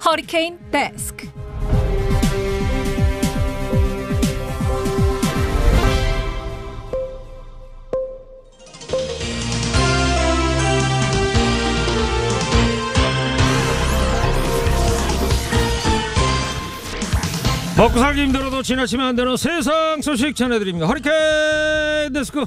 허리케인 데스크. 먹고 살기 힘들어도 지나치면 안 되는 세상 소식 전해드립니다. 허리케인 데스크.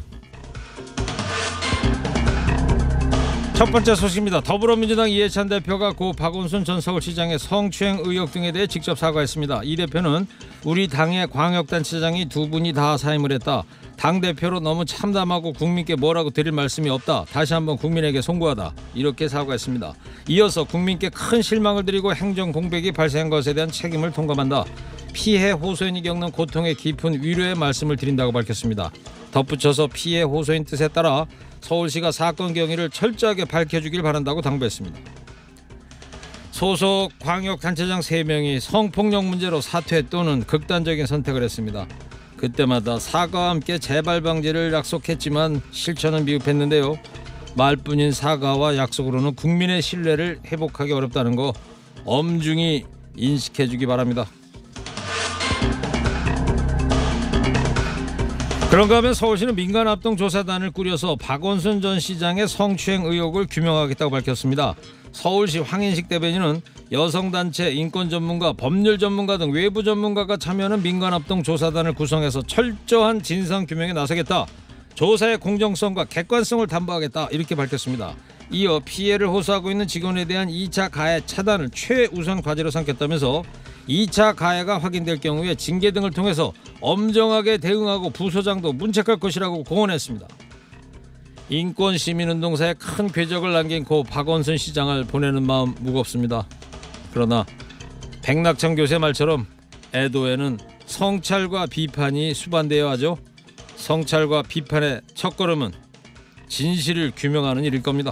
첫 번째 소식입니다. 더불어민주당 이해찬 대표가 고 박원순 전 서울시장의 성추행 의혹 등에 대해 직접 사과했습니다. 이 대표는 우리 당의 광역단체장이 두 분이 다 사임을 했다. 당대표로 너무 참담하고 국민께 뭐라고 드릴 말씀이 없다. 다시 한번 국민에게 송구하다. 이렇게 사과했습니다. 이어서 국민께 큰 실망을 드리고 행정 공백이 발생한 것에 대한 책임을 통감한다. 피해 호소인이 겪는 고통에 깊은 위로의 말씀을 드린다고 밝혔습니다. 덧붙여서 피해 호소인 뜻에 따라 서울시가 사건 경위를 철저하게 밝혀주길 바란다고 당부했습니다. 소속 광역단체장 3명이 성폭력 문제로 사퇴 또는 극단적인 선택을 했습니다. 그때마다 사과와 함께 재발 방지를 약속했지만 실천은 미흡했는데요. 말뿐인 사과와 약속으로는 국민의 신뢰를 회복하기 어렵다는 거 엄중히 인식해주기 바랍니다. 그런가 하면 서울시는 민간합동조사단을 꾸려서 박원순 전 시장의 성추행 의혹을 규명하겠다고 밝혔습니다. 서울시 황인식 대변인은 여성단체, 인권전문가, 법률전문가 등 외부 전문가가 참여하는 민간합동조사단을 구성해서 철저한 진상규명에 나서겠다. 조사의 공정성과 객관성을 담보하겠다. 이렇게 밝혔습니다. 이어 피해를 호소하고 있는 직원에 대한 2차 가해 차단을 최우선 과제로 삼겠다면서 2차 가해가 확인될 경우에 징계 등을 통해서 엄정하게 대응하고 부소장도 문책할 것이라고 공언했습니다. 인권시민운동사에 큰 궤적을 남긴 고 박원순 시장을 보내는 마음 무겁습니다. 그러나 백낙천 교수의 말처럼 애도에는 성찰과 비판이 수반되어야 하죠. 성찰과 비판의 첫걸음은 진실을 규명하는 일일 겁니다.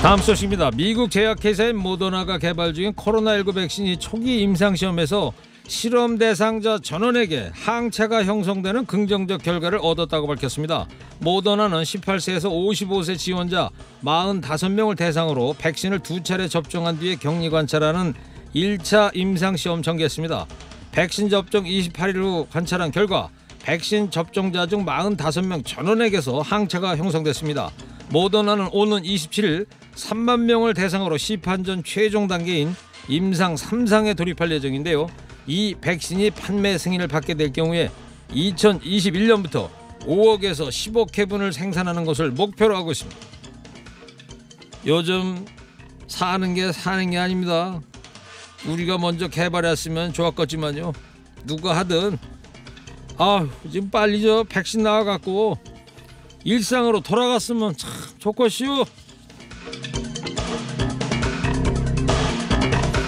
다음 소식입니다. 미국 제약회사인 모더나가 개발 중인 코로나19 백신이 초기 임상시험에서 실험 대상자 전원에게 항체가 형성되는 긍정적 결과를 얻었다고 밝혔습니다. 모더나는 18세에서 55세 지원자 45명을 대상으로 백신을 2차례 접종한 뒤에 격리 관찰하는 1차 임상시험 전개했습니다. 백신 접종 28일 후 관찰한 결과 백신 접종자 중 45명 전원에게서 항체가 형성됐습니다. 모더나는 오는 27일 3만 명을 대상으로 시판전 최종 단계인 임상 3상에 돌입할 예정인데요. 이 백신이 판매 승인을 받게 될 경우에 2021년부터 5억에서 10억 회분을 생산하는 것을 목표로 하고 있습니다. 요즘 사는 게 아닙니다. 우리가 먼저 개발했으면 좋았겠지만요. 누가 하든 지금 빨리 백신 나와갖고 일상으로 돌아갔으면 참 좋겠슈.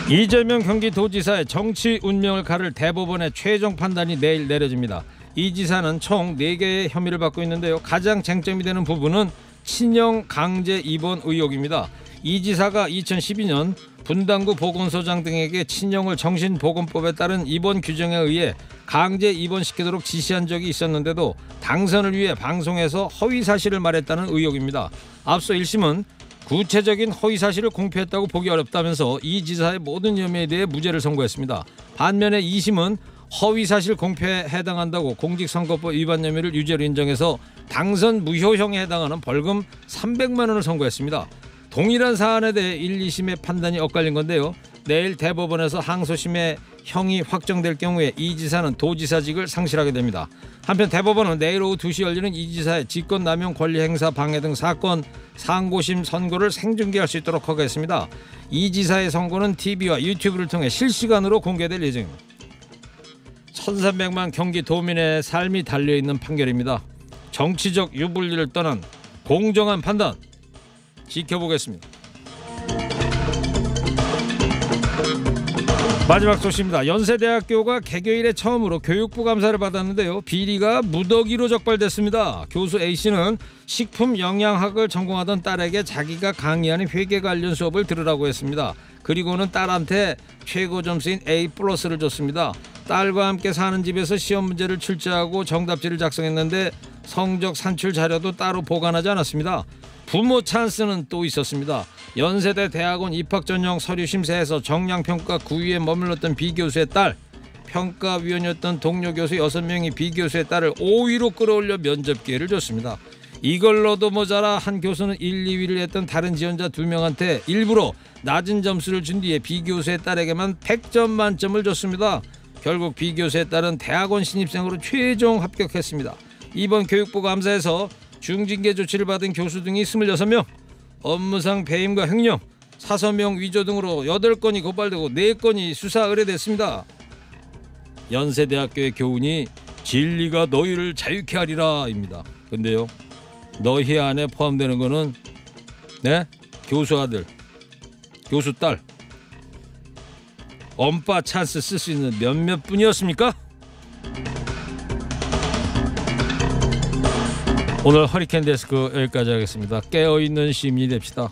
이재명 경기도지사의 정치 운명을 가를 대법원의 최종 판단이 내일 내려집니다. 이 지사는 총 4개의 혐의를 받고 있는데요. 가장 쟁점이 되는 부분은 친형 강제 입원 의혹입니다. 이 지사가 2012년 분당구 보건소장 등에게 친형을 정신보건법에 따른 입원 규정에 의해 강제 입원시키도록 지시한 적이 있었는데도 당선을 위해 방송에서 허위사실을 말했다는 의혹입니다. 앞서 1심은 구체적인 허위사실을 공표했다고 보기 어렵다면서 이 지사의 모든 혐의에 대해 무죄를 선고했습니다. 반면에 2심은 허위사실 공표에 해당한다고 공직선거법 위반 혐의를 유죄로 인정해서 당선 무효형에 해당하는 벌금 300만 원을 선고했습니다. 동일한 사안에 대해 1, 2심의 판단이 엇갈린 건데요. 내일 대법원에서 항소심의 형이 확정될 경우에 이 지사는 도지사직을 상실하게 됩니다. 한편 대법원은 내일 오후 2시 열리는 이 지사의 직권남용 권리행사 방해 등 사건 상고심 선고를 생중계할 수 있도록 하겠습니다. 이 지사의 선고는 TV와 유튜브를 통해 실시간으로 공개될 예정입니다. 1300만 경기도민의 삶이 달려있는 판결입니다. 정치적 유불리를 떠난 공정한 판단 지켜보겠습니다. 마지막 소식입니다. 연세대학교가 개교일에 처음으로 교육부 감사를 받았는데요. 비리가 무더기로 적발됐습니다. 교수 A씨는 식품영양학을 전공하던 딸에게 자기가 강의하는 회계 관련 수업을 들으라고 했습니다. 그리고는 딸한테 최고 점수인 A+를 줬습니다. 딸과 함께 사는 집에서 시험 문제를 출제하고 정답지를 작성했는데 성적 산출 자료도 따로 보관하지 않았습니다. 부모 찬스는 또 있었습니다. 연세대 대학원 입학전형 서류 심사에서 정량평가 9위에 머물렀던 B교수의 딸, 평가위원이었던 동료 교수 6명이 B교수의 딸을 5위로 끌어올려 면접 기회를 줬습니다. 이걸로도 모자라 한 교수는 1, 2위를 했던 다른 지원자 2명한테 일부러 낮은 점수를 준 뒤에 B교수의 딸에게만 100점 만점을 줬습니다. 결국 B교수의 딸은 대학원 신입생으로 최종 합격했습니다. 이번 교육부 감사에서 중징계 조치를 받은 교수 등이 26명, 업무상 배임과 횡령, 사서명 위조 등으로 8건이 고발되고 4건이 수사 의뢰됐습니다. 연세대학교의 교훈이 진리가 너희를 자유케 하리라 입니다. 근데요, 너희 안에 포함되는 거는 교수 아들, 교수 딸, 엄빠 찬스 쓸 수 있는 몇몇 분이었습니까? 오늘 허리케인 데스크 여기까지 하겠습니다. 깨어있는 시민이 됩시다.